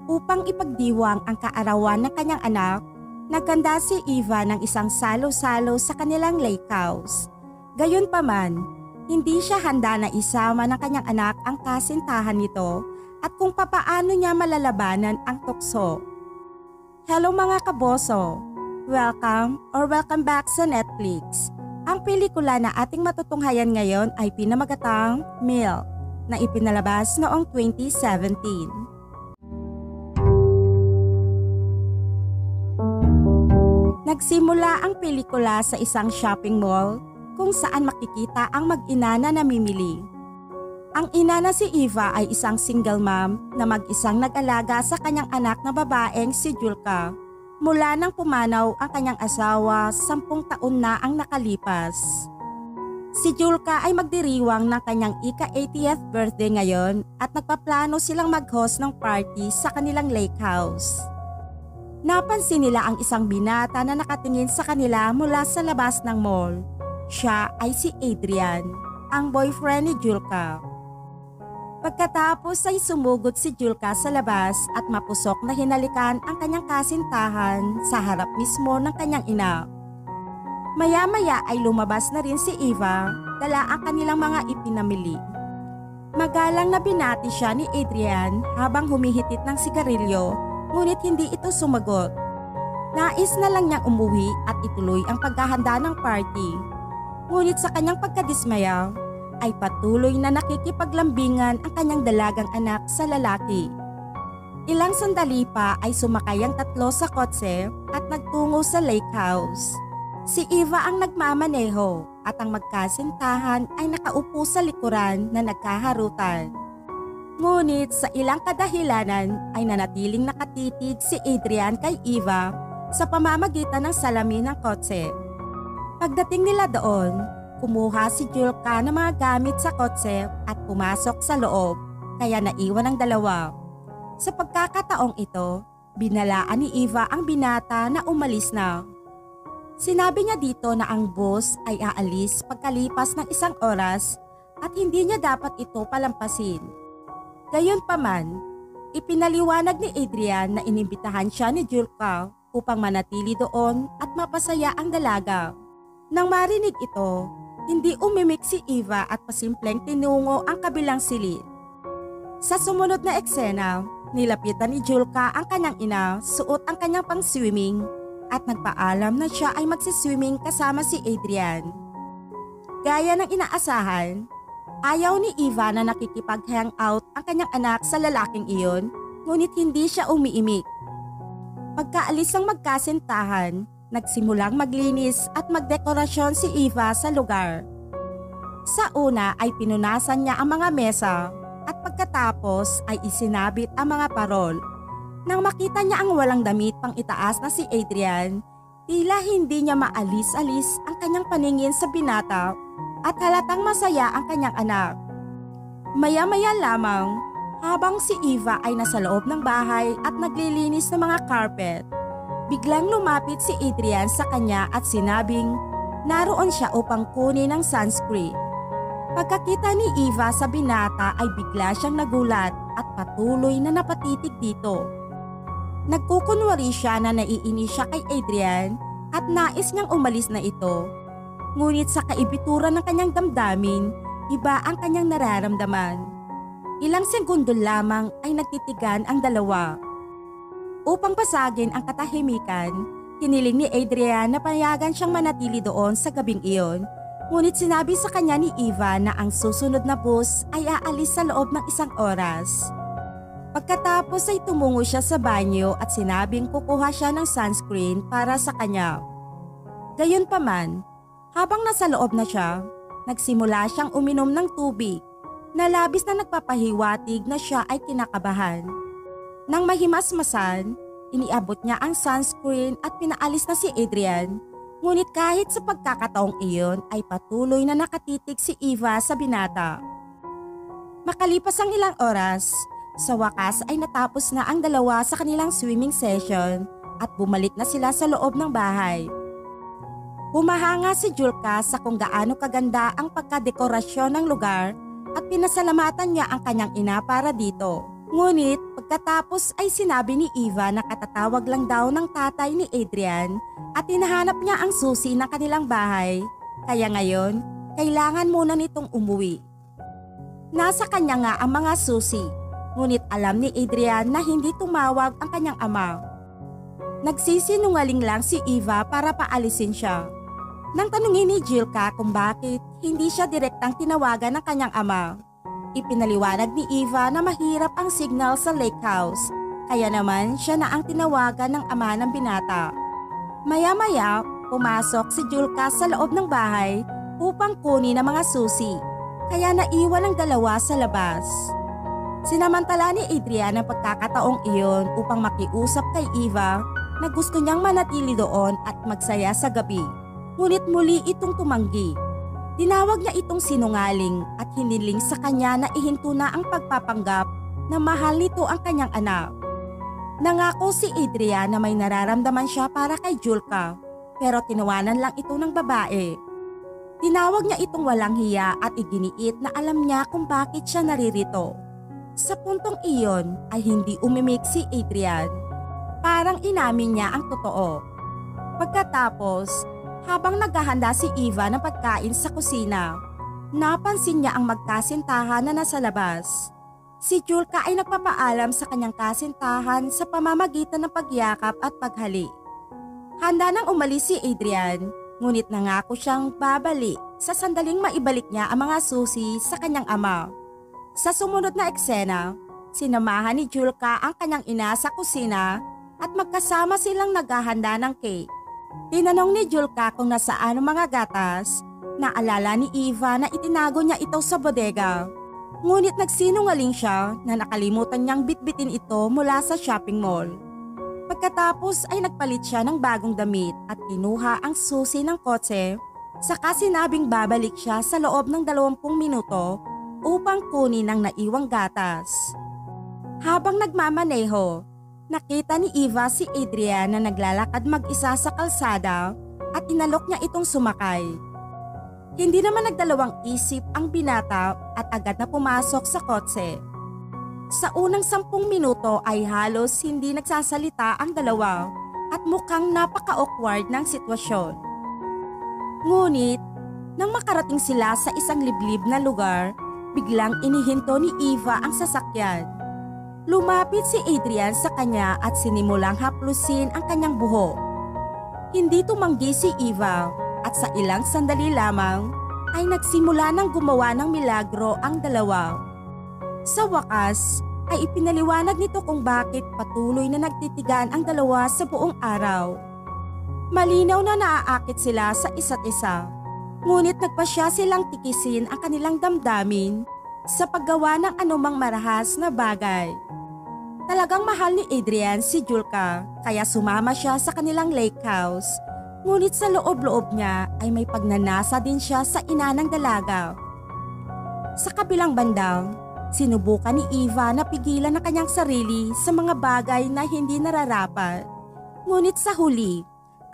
Upang ipagdiwang ang kaarawan ng kanyang anak, naghanda si Eva ng isang salo-salo sa kanilang lake house. Gayunpaman, hindi siya handa na isama ng kanyang anak ang kasintahan nito at kung papaano niya malalabanan ang tukso. Hello mga kaboso! Welcome back sa Netflix. Ang pelikula na ating matutunghayan ngayon ay pinamagatang Milk na ipinalabas noong 2017. Nagsimula ang pelikula sa isang shopping mall kung saan makikita ang mag-ina na namimili. Ang ina na si Eva ay isang single mom na mag-isang nag-alaga sa kanyang anak na babaeng si Julka. Mula nang pumanaw ang kanyang asawa, 10 taon na ang nakalipas. Si Julka ay magdiriwang ng kanyang ika-80th birthday ngayon at nagpaplano silang mag-host ng party sa kanilang lake house. Napansin nila ang isang binata na nakatingin sa kanila mula sa labas ng mall. Siya ay si Adrian, ang boyfriend ni Julka. Pagkatapos ay sumugod si Julka sa labas at mapusok na hinalikan ang kanyang kasintahan sa harap mismo ng kanyang ina. Maya-maya ay lumabas na rin si Eva, dala ang kanilang mga ipinamili. Magalang na binati siya ni Adrian habang humihitit ng sigarilyo, ngunit hindi ito sumagot. Nais na lang niyang umuwi at ituloy ang paghahanda ng party. Ngunit sa kanyang pagkadismaya, ay patuloy na nakikipaglambingan ang kanyang dalagang anak sa lalaki. Ilang sandali pa ay sumakay ang tatlo sa kotse at nagtungo sa lake house. Si Eva ang nagmamaneho at ang magkasintahan ay nakaupo sa likuran na nagkaharutan. Ngunit sa ilang kadahilanan ay nanatiling nakatitig si Adrian kay Eva sa pamamagitan ng salamin ng kotse. Pagdating nila doon, kumuha si Julka ng mga gamit sa kotse at pumasok sa loob, kaya naiwan ang dalawa. Sa pagkakataong ito, binalaan ni Eva ang binata na umalis na. Sinabi niya dito na ang boss ay aalis pagkalipas ng 1 oras at hindi niya dapat ito palampasin. Gayunpaman, ipinaliwanag ni Adrian na inimbitahan siya ni Julka upang manatili doon at mapasaya ang dalaga. Nang marinig ito, hindi umimik si Eva at pasimpleng tinungo ang kabilang silid. Sa sumunod na eksena, nilapitan ni Julka ang kanyang ina, suot ang kanyang pang-swimming at nagpaalam na siya ay magsiswimming kasama si Adrian. Gaya ng inaasahan, ayaw ni Eva na nakikipag-hangout ang kanyang anak sa lalaking iyon, ngunit hindi siya umiimik. Pagkaalis ng magkasintahan, nagsimulang maglinis at magdekorasyon si Eva sa lugar. Sa una ay pinunasan niya ang mga mesa at pagkatapos ay isinabit ang mga parol. Nang makita niya ang walang damit pang itaas na si Adrian, tila hindi niya maalis-alis ang kanyang paningin sa binata at halatang masaya ang kanyang anak. Maya-maya lamang, habang si Eva ay nasa loob ng bahay at naglilinis ng mga carpet, biglang lumapit si Adrian sa kanya at sinabing naroon siya upang kunin ang sunscreen. Pagkakita ni Eva sa binata ay bigla siyang nagulat at patuloy na napatitig dito. Nagkukunwari siya na naiinis siya kay Adrian at nais niyang umalis na ito. Ngunit sa kaibituran ng kanyang damdamin, iba ang kanyang nararamdaman. Ilang segundo lamang ay nagtitigan ang dalawa. Upang pasagin ang katahimikan, hiniling ni Adrian na payagan siyang manatili doon sa gabing iyon, ngunit sinabi sa kanya ni Eva na ang susunod na bus ay aalis sa loob ng 1 oras. Pagkatapos ay tumungo siya sa banyo at sinabing kukuha siya ng sunscreen para sa kanya. Gayunpaman, habang nasa loob na siya, nagsimula siyang uminom ng tubig na labis na nagpapahiwatig na siya ay kinakabahan. Nang mahimasmasan, iniabot niya ang sunscreen at pinaalis na si Adrian, ngunit kahit sa pagkakataong iyon ay patuloy na nakatitig si Eva sa binata. Makalipas ang ilang oras, sa wakas ay natapos na ang dalawa sa kanilang swimming session at bumalik na sila sa loob ng bahay. Humahanga si Julka sa kung gaano kaganda ang pagkadekorasyon ng lugar at pinasalamatan niya ang kanyang ina para dito. Ngunit pagkatapos ay sinabi ni Eva na katatawag lang daw ng tatay ni Adrian at hinahanap niya ang susi ng kanilang bahay. Kaya ngayon, kailangan muna nitong umuwi. Nasa kanya nga ang mga susi, ngunit alam ni Adrian na hindi tumawag ang kanyang ama. Nagsisinungaling lang si Eva para paalisin siya. Nang tanungin ni Jilka kung bakit hindi siya direktang tinawagan ng kanyang ama, ipinaliwanag ni Eva na mahirap ang signal sa lake house, kaya naman siya na ang tinawagan ng ama ng binata. Maya-maya, pumasok si Julka sa loob ng bahay upang kunin ang mga susi, kaya naiwan ang dalawa sa labas. Sinamantala ni Adrian ang pagkakataong iyon upang makiusap kay Eva na gusto niyang manatili doon at magsaya sa gabi, ngunit muli itong tumanggi. Tinawag niya itong sinungaling at hiniling sa kanya na ihinto na ang pagpapanggap na mahal nito ang kanyang anak. Nangako si Adrian na may nararamdaman siya para kay Julka, pero tinawanan lang ito ng babae. Tinawag niya itong walang hiya at iginiit na alam niya kung bakit siya naririto. Sa puntong iyon ay hindi umimik si Adrian. Parang inamin niya ang totoo. Pagkatapos, habang naghahanda si Eva ng pagkain sa kusina, napansin niya ang magkasintahan na nasa labas. Si Julka ay nagpapaalam sa kanyang kasintahan sa pamamagitan ng pagyakap at paghalik. Handa nang umalis si Adrian, ngunit nangako siyang babalik sa sandaling maibalik niya ang mga susi sa kanyang ama. Sa sumunod na eksena, sinamahan ni Julka ang kanyang ina sa kusina at magkasama silang naghahanda ng cake. Tinanong ni Julka kung nasaan ang mga gatas. Naalala ni Eva na itinago niya ito sa bodega. Ngunit nagsinungaling siya na nakalimutan niyang bitbitin ito mula sa shopping mall. Pagkatapos ay nagpalit siya ng bagong damit at kinuha ang susi ng kotse. Saka sinabing babalik siya sa loob ng 20 minuto upang kunin ang naiwang gatas. Habang nagmamaneho, nakita ni Eva si Adrian na naglalakad mag-isa sa kalsada at inalok niya itong sumakay. Hindi naman nagdalawang isip ang binata at agad na pumasok sa kotse. Sa unang 10 minuto ay halos hindi nagsasalita ang dalawa at mukhang napaka-awkward ng sitwasyon. Ngunit, nang makarating sila sa isang liblib na lugar, biglang inihinto ni Eva ang sasakyan. Lumapit si Adrian sa kanya at sinimulang haplusin ang kanyang buhok. Hindi tumanggi si Eva at sa ilang sandali lamang ay nagsimula ng gumawa ng milagro ang dalawa. Sa wakas ay ipinaliwanag nito kung bakit patuloy na nagtitigan ang dalawa sa buong araw. Malinaw na naaakit sila sa isa't isa, ngunit nagpasya silang tikisin ang kanilang damdamin sa paggawa ng anumang marahas na bagay. Talagang mahal ni Adrian si Julka kaya sumama siya sa kanilang lake house. Ngunit sa loob-loob niya ay may pagnanasa din siya sa ina ng dalaga. Sa kabilang banda, sinubukan ni Eva na pigilan ang kanyang sarili sa mga bagay na hindi nararapat. Ngunit sa huli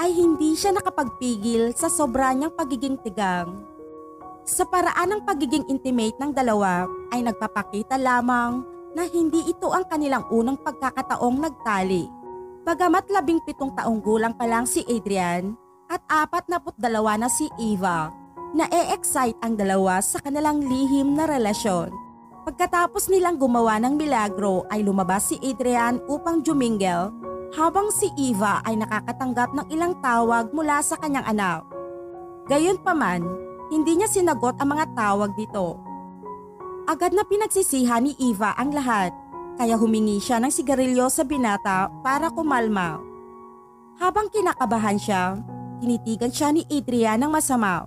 ay hindi siya nakapagpigil sa sobra niyang pagiging tigang. Sa paraan ng pagiging intimate ng dalawa ay nagpapakita lamang na hindi ito ang kanilang unang pagkakataong nagtali. Bagamat 17 taong gulang pa lang si Adrian at 42 na si Eva, na-e-excite ang dalawa sa kanilang lihim na relasyon. Pagkatapos nilang gumawa ng milagro ay lumabas si Adrian upang jumingel habang si Eva ay nakakatanggap ng ilang tawag mula sa kanyang anak. Gayunpaman, hindi niya sinagot ang mga tawag dito. Agad na pinagsisihan ni Eva ang lahat, kaya humingi siya ng sigarilyo sa binata para kumalma. Habang kinakabahan siya, tinitigan siya ni Adrian ng masama.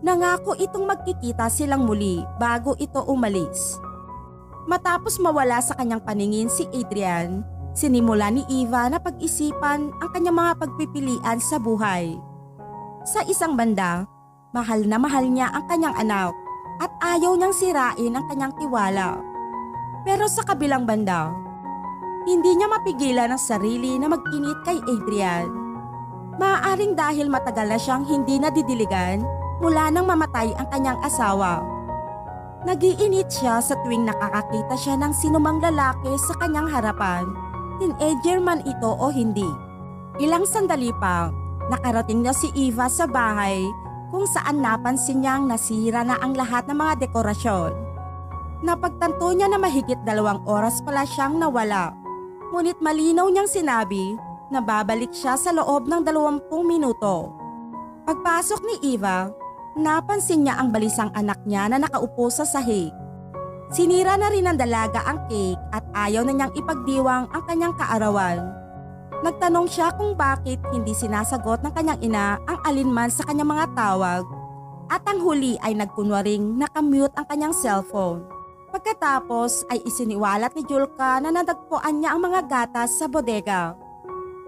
Nangako itong magkikita silang muli bago ito umalis. Matapos mawala sa kanyang paningin si Adrian, sinimula ni Eva na pag-isipan ang kanyang mga pagpipilian sa buhay. Sa isang banda, mahal na mahal niya ang kanyang anak at ayaw niyang sirain ang kanyang tiwala. Pero sa kabilang banda, hindi niya mapigilan ang sarili na mag-init kay Adrian. Maaaring dahil matagal na siyang hindi nadidiligan mula nang mamatay ang kanyang asawa. Nagiinit siya sa tuwing nakakakita siya ng sinumang lalaki sa kanyang harapan, teenager man ito o hindi. Ilang sandali pa, nakarating na si Eva sa bahay kung saan napansin niyang nasira na ang lahat ng mga dekorasyon. Napagtanto niya na mahigit 2 oras pala siyang nawala. Ngunit malinaw niyang sinabi na babalik siya sa loob ng 20 minuto. Pagpasok ni Eva, napansin niya ang balisang anak niya na nakaupo sa sahig. Sinira na rin ng dalaga ang cake at ayaw na niyang ipagdiwang ang kanyang kaarawan. Nagtanong siya kung bakit hindi sinasagot ng kanyang ina ang alinman sa kanyang mga tawag at ang huli ay nagkunwaring nakamute ang kanyang cellphone. Pagkatapos ay isiniwalat ni Julka na nadagpuan niya ang mga gatas sa bodega.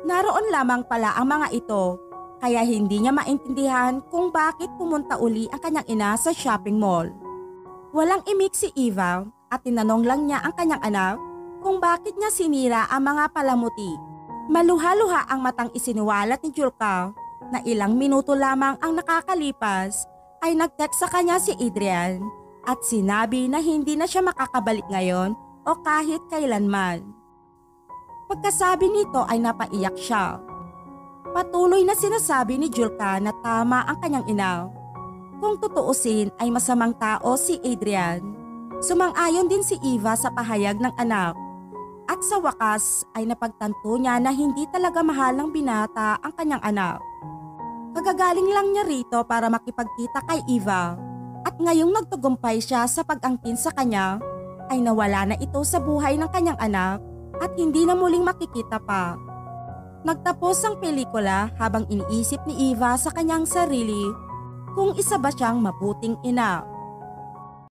Naroon lamang pala ang mga ito, kaya hindi niya maintindihan kung bakit pumunta uli ang kanyang ina sa shopping mall. Walang imik si Eva at tinanong lang niya ang kanyang anak kung bakit niya sinira ang mga palamuti. Maluha-luha ang matang isiniwalat ni Julka na ilang minuto lamang ang nakakalipas ay nag-text sa kanya si Adrian at sinabi na hindi na siya makakabalik ngayon o kahit kailanman. Pagkasabi nito ay napaiyak siya. Patuloy na sinasabi ni Julka na tama ang kanyang ina. Kung tutuusin ay masamang tao si Adrian. Sumang-ayon din si Eva sa pahayag ng anak. At sa wakas ay napagtanto niya na hindi talaga mahal ng binata ang kanyang anak. Kagagaling lang niya rito para makipagkita kay Eva. At ngayong nagtagumpay siya sa pag-angkin sa kanya, ay nawala na ito sa buhay ng kanyang anak at hindi na muling makikita pa. Nagtapos ang pelikula habang iniisip ni Eva sa kanyang sarili kung isa ba siyang mabuting ina.